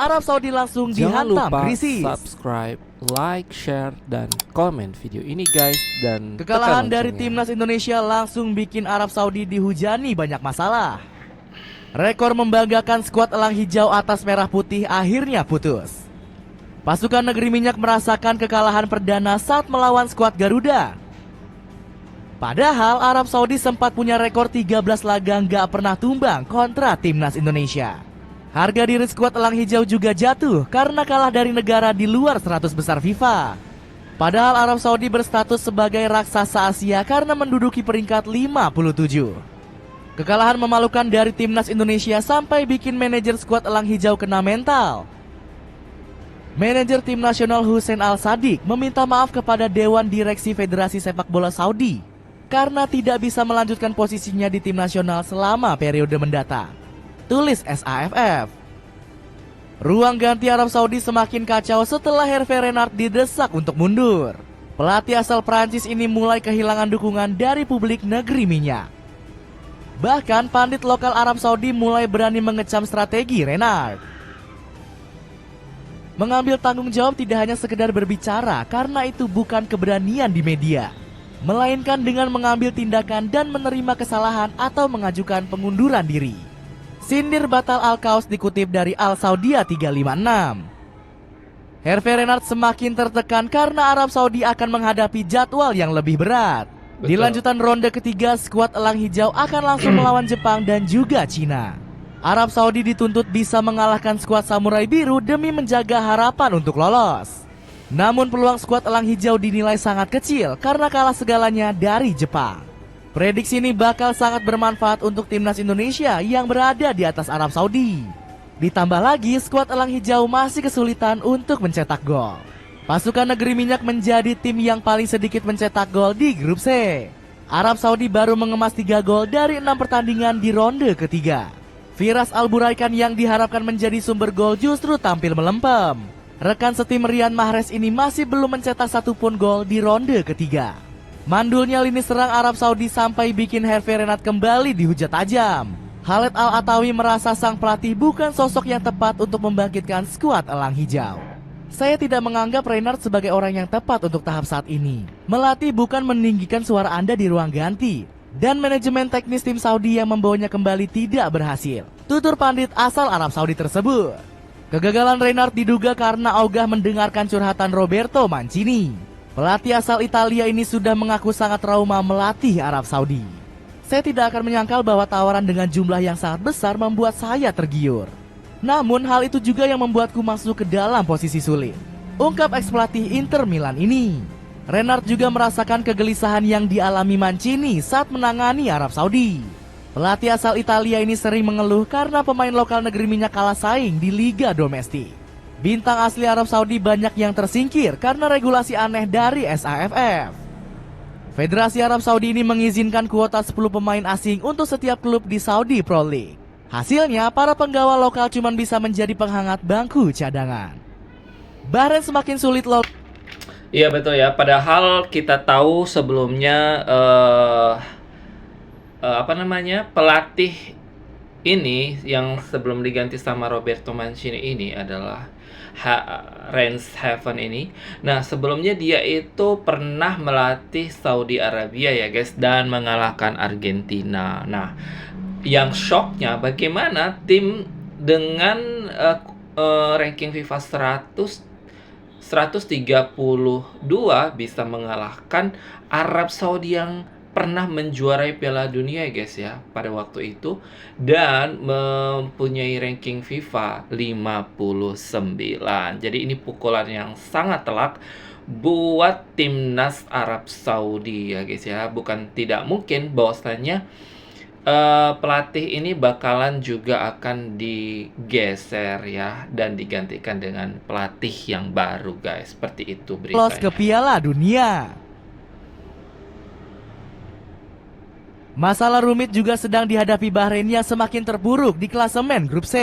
Arab Saudi langsung Jangan dihantam lupa krisis. subscribe, like, share, dan komen video ini guys. Dan Kekalahan tekan dari loncengnya. timnas Indonesia langsung bikin Arab Saudi dihujani banyak masalah. Rekor membanggakan skuad elang hijau atas merah putih akhirnya putus. Pasukan negeri minyak merasakan kekalahan perdana saat melawan skuad Garuda. Padahal Arab Saudi sempat punya rekor 13 laga nggak pernah tumbang kontra timnas Indonesia. Harga diri skuad elang hijau juga jatuh karena kalah dari negara di luar 100 besar FIFA. Padahal Arab Saudi berstatus sebagai raksasa Asia karena menduduki peringkat 57. Kekalahan memalukan dari timnas Indonesia sampai bikin manajer skuad elang hijau kena mental. Manajer tim nasional Hussein Al-Sadiq meminta maaf kepada Dewan Direksi Federasi Sepak Bola Saudi karena tidak bisa melanjutkan posisinya di tim nasional selama periode mendatang. Tulis SAFF. Ruang ganti Arab Saudi semakin kacau setelah Hervé Renard didesak untuk mundur. Pelatih asal Prancis ini mulai kehilangan dukungan dari publik negeri minyak. Bahkan pandit lokal Arab Saudi mulai berani mengecam strategi Renard. Mengambil tanggung jawab tidak hanya sekedar berbicara karena itu bukan keberanian di media, melainkan dengan mengambil tindakan dan menerima kesalahan atau mengajukan pengunduran diri. Sindir batal Al-Qaus dikutip dari Al-Saudia 356. Hervé Renard semakin tertekan karena Arab Saudi akan menghadapi jadwal yang lebih berat. Di lanjutan ronde ketiga, skuad elang hijau akan langsung melawan Jepang dan juga Cina. Arab Saudi dituntut bisa mengalahkan skuad Samurai Biru demi menjaga harapan untuk lolos. Namun peluang skuad elang hijau dinilai sangat kecil karena kalah segalanya dari Jepang. Prediksi ini bakal sangat bermanfaat untuk timnas Indonesia yang berada di atas Arab Saudi. Ditambah lagi skuad elang hijau masih kesulitan untuk mencetak gol. Pasukan negeri minyak menjadi tim yang paling sedikit mencetak gol di grup C. Arab Saudi baru mengemas 3 gol dari 6 pertandingan di ronde ketiga. Firas Al-Buraikan yang diharapkan menjadi sumber gol justru tampil melempem. Rekan setim Riyad Mahrez ini masih belum mencetak satupun gol di ronde ketiga. Mandulnya lini serang Arab Saudi sampai bikin Hervé Renard kembali dihujat tajam. Khaled Al-Atawi merasa sang pelatih bukan sosok yang tepat untuk membangkitkan skuad elang hijau. Saya tidak menganggap Renard sebagai orang yang tepat untuk tahap saat ini. Melatih bukan meninggikan suara Anda di ruang ganti. Dan manajemen teknis tim Saudi yang membawanya kembali tidak berhasil. Tutur pandit asal Arab Saudi tersebut. Kegagalan Renard diduga karena ogah mendengarkan curhatan Roberto Mancini. Pelatih asal Italia ini sudah mengaku sangat trauma melatih Arab Saudi. Saya tidak akan menyangkal bahwa tawaran dengan jumlah yang sangat besar membuat saya tergiur. Namun hal itu juga yang membuatku masuk ke dalam posisi sulit, ungkap ex-pelatih Inter Milan ini. Renard juga merasakan kegelisahan yang dialami Mancini saat menangani Arab Saudi. Pelatih asal Italia ini sering mengeluh karena pemain lokal negeri minyak kalah saing di liga domestik. Bintang asli Arab Saudi banyak yang tersingkir karena regulasi aneh dari SAFF. Federasi Arab Saudi ini mengizinkan kuota 10 pemain asing untuk setiap klub di Saudi Pro League. Hasilnya, para penggawa lokal cuma bisa menjadi penghangat bangku cadangan. Bahrain semakin sulit lolos. Iya betul ya, padahal kita tahu sebelumnya pelatih ini yang sebelum diganti sama Roberto Mancini ini adalah Rens Haven ini. Nah sebelumnya dia itu pernah melatih Saudi Arabia ya guys, dan mengalahkan Argentina. Nah yang shocknya bagaimana tim dengan ranking FIFA 132 bisa mengalahkan Arab Saudi yang pernah menjuarai Piala Dunia guys ya pada waktu itu, dan mempunyai ranking FIFA 59. Jadi ini pukulan yang sangat telak buat timnas Arab Saudi ya guys ya. Bukan tidak mungkin bahwasanya pelatih ini bakalan juga akan digeser ya dan digantikan dengan pelatih yang baru guys. Seperti itu beritanya. ke Piala Dunia. Masalah rumit juga sedang dihadapi Bahrain yang semakin terpuruk di klasemen grup C.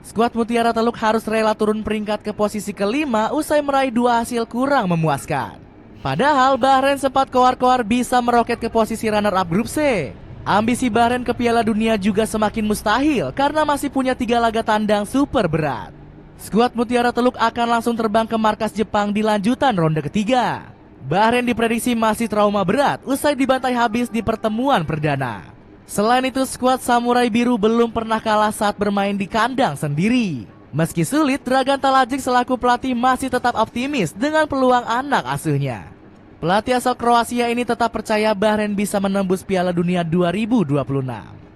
Skuad Mutiara Teluk harus rela turun peringkat ke posisi kelima usai meraih 2 hasil kurang memuaskan. Padahal Bahrain sempat koar-koar bisa meroket ke posisi runner-up grup C. Ambisi Bahrain ke Piala Dunia juga semakin mustahil karena masih punya 3 laga tandang super berat. Skuad Mutiara Teluk akan langsung terbang ke markas Jepang di lanjutan ronde ketiga. Bahrain diprediksi masih trauma berat usai dibantai habis di pertemuan perdana. Selain itu, skuad Samurai Biru belum pernah kalah saat bermain di kandang sendiri. Meski sulit, Dragan Talajic selaku pelatih masih tetap optimis dengan peluang anak asuhnya. Pelatih asal Kroasia ini tetap percaya Bahrain bisa menembus Piala Dunia 2026.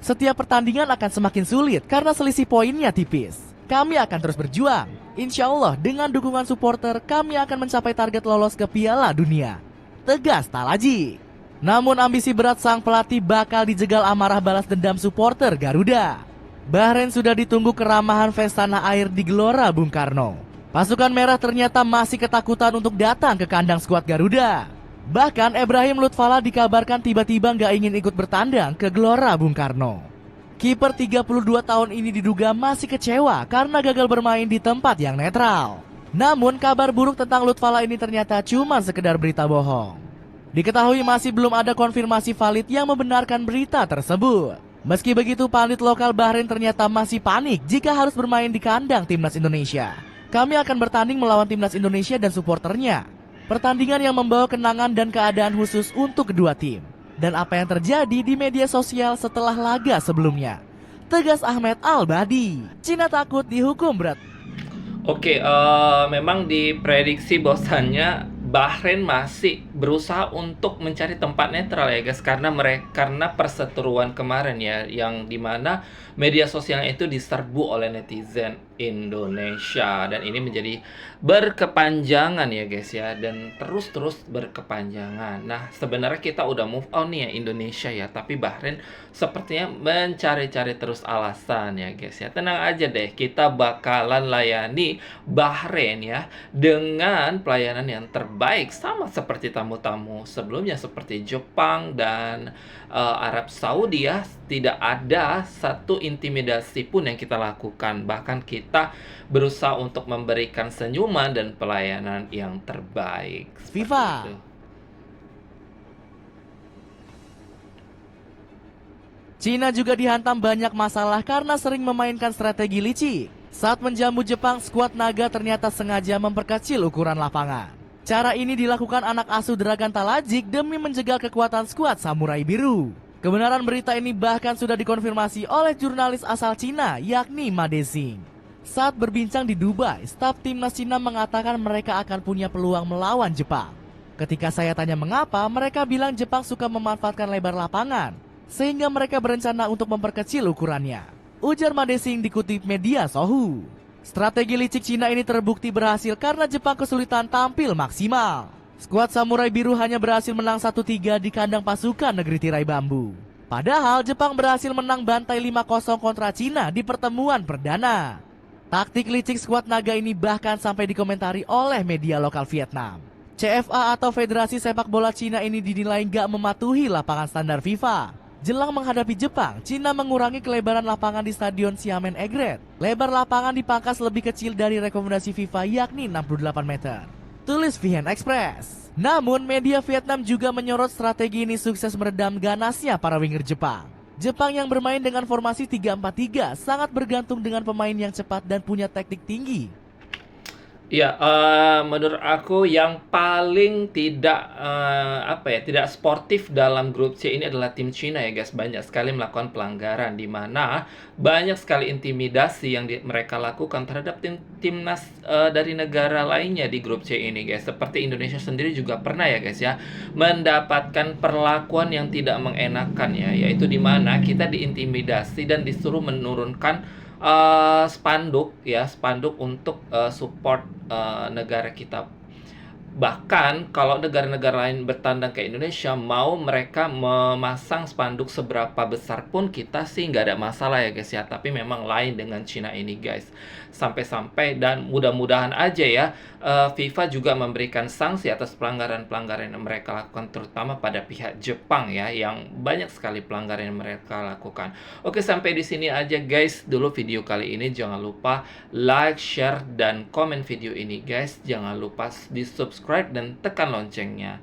Setiap pertandingan akan semakin sulit karena selisih poinnya tipis. Kami akan terus berjuang. Insya Allah dengan dukungan supporter kami akan mencapai target lolos ke Piala Dunia. Tegas Talajic. Namun ambisi berat sang pelatih bakal dijegal amarah balas dendam supporter Garuda. Bahrain sudah ditunggu keramahan fans tanah air di Gelora Bung Karno. Pasukan merah ternyata masih ketakutan untuk datang ke kandang skuad Garuda. Bahkan Ibrahim Lutfala dikabarkan tiba-tiba nggak ingin ikut bertandang ke Gelora Bung Karno. Kiper 32 tahun ini diduga masih kecewa karena gagal bermain di tempat yang netral. Namun kabar buruk tentang Lutfala ini ternyata cuma sekedar berita bohong. Diketahui masih belum ada konfirmasi valid yang membenarkan berita tersebut. Meski begitu, pandit lokal Bahrain ternyata masih panik jika harus bermain di kandang timnas Indonesia. Kami akan bertanding melawan timnas Indonesia dan supporternya. Pertandingan yang membawa kenangan dan keadaan khusus untuk kedua tim. Dan apa yang terjadi di media sosial setelah laga sebelumnya. Tegas Ahmed Al-Badi. Cina takut dihukum berat. Oke, memang diprediksi bahwasannya Bahrain masih berusaha untuk mencari tempat netral ya guys, karena perseteruan kemarin ya, yang dimana media sosialnya itu diserbu oleh netizen Indonesia, dan ini menjadi berkepanjangan ya guys ya, dan terus berkepanjangan. Nah, sebenarnya kita udah move on nih ya Indonesia ya, tapi Bahrain sepertinya mencari-cari terus alasan ya guys ya. Tenang aja deh, kita bakalan layani Bahrain ya dengan pelayanan yang terbaik, sama seperti tamu-tamu sebelumnya seperti Jepang dan Arab Saudi ya. Tidak ada satu intimidasi pun yang kita lakukan, bahkan kita berusaha untuk memberikan senyuman dan pelayanan yang terbaik. FIFA. Seperti itu. Cina juga dihantam banyak masalah karena sering memainkan strategi licik. Saat menjamu Jepang, skuad naga ternyata sengaja memperkecil ukuran lapangan. Cara ini dilakukan anak asuh Dragan Talajic demi menjegal kekuatan skuad Samurai Biru. Kebenaran berita ini bahkan sudah dikonfirmasi oleh jurnalis asal Cina, yakni Ma Dexing. Saat berbincang di Dubai, staf timnas Cina mengatakan mereka akan punya peluang melawan Jepang. Ketika saya tanya mengapa, mereka bilang Jepang suka memanfaatkan lebar lapangan, sehingga mereka berencana untuk memperkecil ukurannya. Ujar Ma Dexing dikutip media Sohu. Strategi licik Cina ini terbukti berhasil karena Jepang kesulitan tampil maksimal. Skuad Samurai Biru hanya berhasil menang 1-3 di kandang pasukan negeri tirai bambu. Padahal Jepang berhasil menang bantai 5-0 kontra Cina di pertemuan perdana. Taktik licik skuad naga ini bahkan sampai dikomentari oleh media lokal Vietnam. CFA atau Federasi Sepak Bola Cina ini dinilai gak mematuhi lapangan standar FIFA. Jelang menghadapi Jepang, Cina mengurangi kelebaran lapangan di Stadion Xiamen Egret. Lebar lapangan dipangkas lebih kecil dari rekomendasi FIFA, yakni 68 meter. Tulis VN Express. Namun, media Vietnam juga menyorot strategi ini sukses meredam ganasnya para winger Jepang. Jepang yang bermain dengan formasi 3-4-3 sangat bergantung dengan pemain yang cepat dan punya teknik tinggi. Ya, menurut aku yang paling tidak tidak sportif dalam grup C ini adalah tim Cina ya guys. Banyak sekali melakukan pelanggaran, di mana banyak sekali intimidasi yang mereka lakukan terhadap timnas dari negara lainnya di grup C ini guys. Seperti Indonesia sendiri juga pernah ya guys ya mendapatkan perlakuan yang tidak mengenakan ya, yaitu di mana kita diintimidasi dan disuruh menurunkan spanduk untuk support negara kita. Bahkan kalau negara-negara lain bertandang ke Indonesia, mau mereka memasang spanduk seberapa besar pun kita sih nggak ada masalah ya guys ya. Tapi memang lain dengan Cina ini guys. Sampai-sampai, dan mudah-mudahan aja ya FIFA juga memberikan sanksi atas pelanggaran-pelanggaran yang mereka lakukan, terutama pada pihak Jepang ya, yang banyak sekali pelanggaran yang mereka lakukan. Oke, sampai di sini aja guys dulu video kali ini. Jangan lupa like, share, dan komen video ini guys. Jangan lupa di subscribe dan tekan loncengnya.